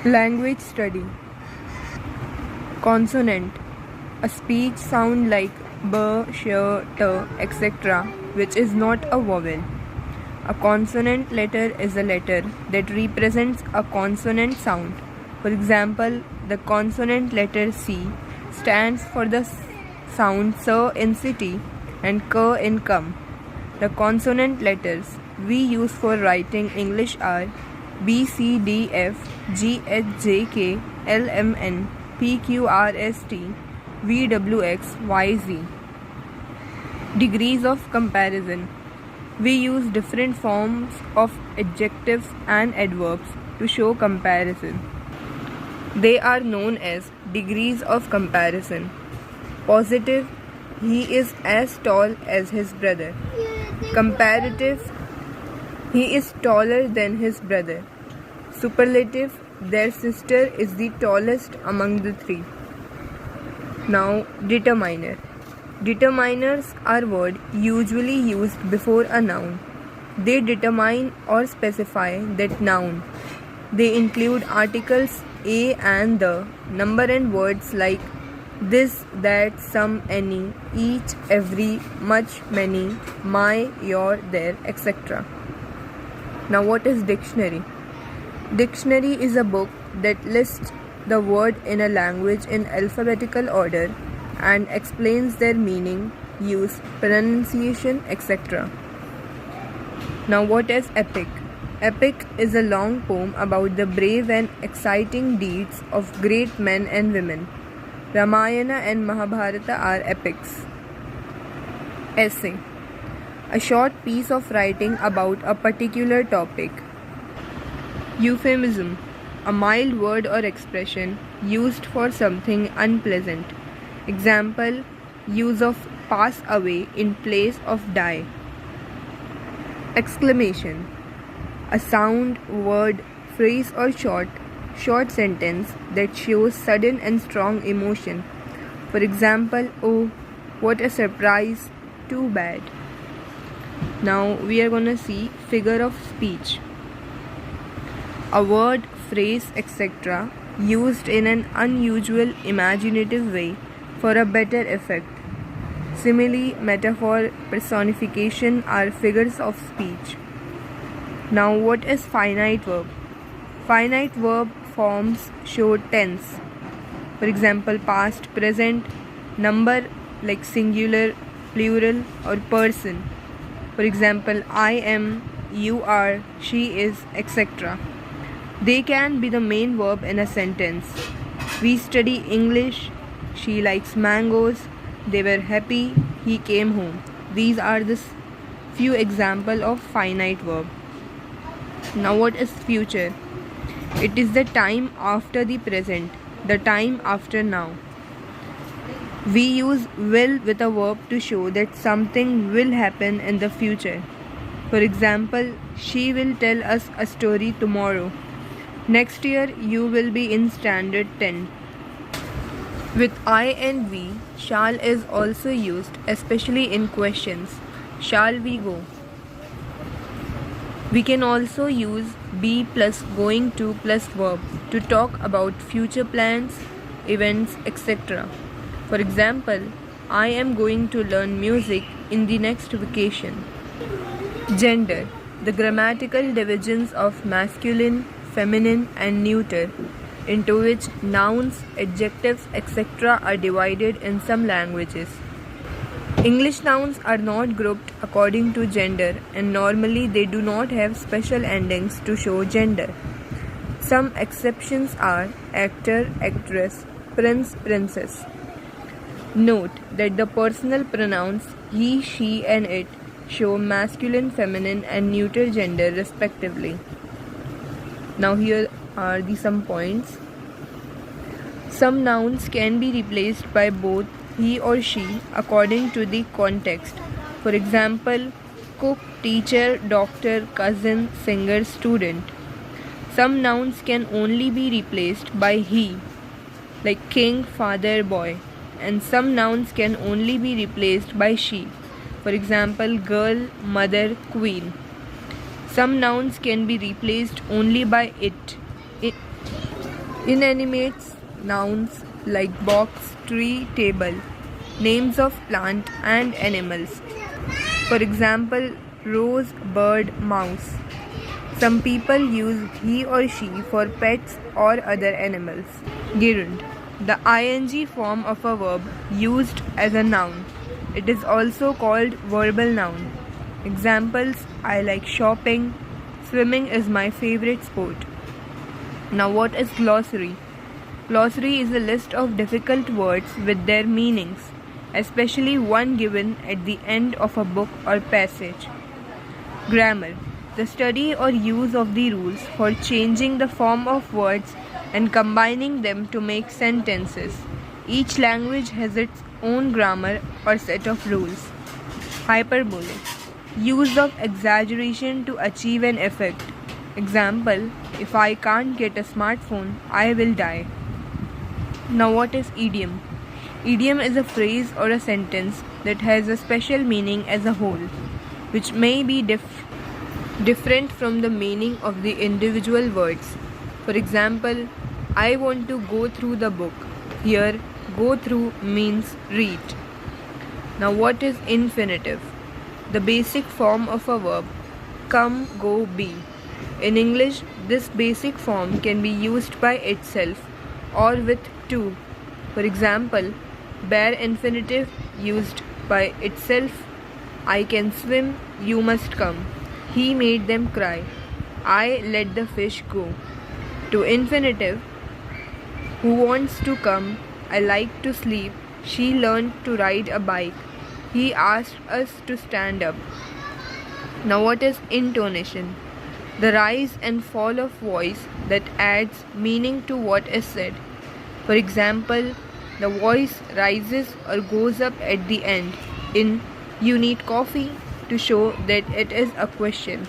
Language study. Consonant. A speech sound like b, sh, t, etc., which is not a vowel. A consonant letter is a letter that represents a consonant sound. For example, the consonant letter C stands for the sound S in city and K in come. The consonant letters we use for writing English are B, C, D, F, G, H, J, K, L, M, N, P, Q, R, S, T, V, W, X, Y, Z. Degrees of comparison. We use different forms of adjectives and adverbs to show comparison. They are known as degrees of comparison. Positive, he is as tall as his brother. Comparative, he is taller than his brother. Superlative, their sister is the tallest among the three. Now, determiner. Determiners are words usually used before a noun. They determine or specify that noun. They include articles a and the, number and words like this, that, some, any, each, every, much, many, my, your, their, etc. Now, what is dictionary? Dictionary is a book that lists the word in a language in alphabetical order and explains their meaning, use, pronunciation, etc. Now, what is epic? Epic is a long poem about the brave and exciting deeds of great men and women. Ramayana and Mahabharata are epics. Essay. A short piece of writing about a particular topic. Euphemism. A mild word or expression used for something unpleasant. Example, use of pass away in place of die. Exclamation. A sound, word, phrase or short sentence that shows sudden and strong emotion. For example, oh, what a surprise, too bad. Now we are gonna see figure of speech. A word, phrase, etc. used in an unusual, imaginative way for a better effect. Simile, metaphor, personification are figures of speech. Now, what is finite verb? Finite verb forms show tense. For example, past, present, number like singular, plural, or person. For example, I am, you are, she is, etc. They can be the main verb in a sentence. We study English. She likes mangoes. They were happy. He came home. These are the few examples of finite verb. Now, what is future? It is the time after the present, the time after now. We use will with a verb to show that something will happen in the future. For example, she will tell us a story tomorrow. Next year, you will be in standard 10. With I and we, shall is also used, especially in questions. Shall we go? We can also use be plus going to plus verb to talk about future plans, events, etc. For example, I am going to learn music in the next vacation. Gender. The grammatical divisions of masculine, feminine and neuter, into which nouns, adjectives, etc. are divided in some languages. English nouns are not grouped according to gender and normally they do not have special endings to show gender. Some exceptions are actor, actress, prince, princess. Note that the personal pronouns he, she and it show masculine, feminine and neuter gender respectively. Now here are some points. Some nouns can be replaced by both he or she according to the context. For example, cook, teacher, doctor, cousin, singer, student. Some nouns can only be replaced by he, like king, father, boy. And some nouns can only be replaced by she. For example, girl, mother, queen. Some nouns can be replaced only by it. Inanimate nouns like box, tree, table. Names of plant and animals. For example, rose, bird, mouse. Some people use he or she for pets or other animals. Gerund. The ing form of a verb used as a noun. It is also called verbal noun. Examples: I like shopping. Swimming is my favorite sport. Now, what is glossary? Glossary is a list of difficult words with their meanings, especially one given at the end of a book or passage. Grammar. The study or use of the rules for changing the form of words and combining them to make sentences. Each language has its own grammar or set of rules. Hyperbole. Use of exaggeration to achieve an effect. Example: if I can't get a smartphone, I will die. Now, what is idiom? Idiom is a phrase or a sentence that has a special meaning as a whole, which may be different from the meaning of the individual words. For example, I want to go through the book. Here, go through means read. Now, what is infinitive? The basic form of a verb: come, go, be. In English, this basic form can be used by itself or with to. For example, bare infinitive used by itself: I can swim, you must come. He made them cry. I let the fish go. To infinitive: who wants to come? I like to sleep. She learned to ride a bike. He asked us to stand up. Now, what is intonation? The rise and fall of voice that adds meaning to what is said. For example, the voice rises or goes up at the end in "You need coffee?" to show that it is a question.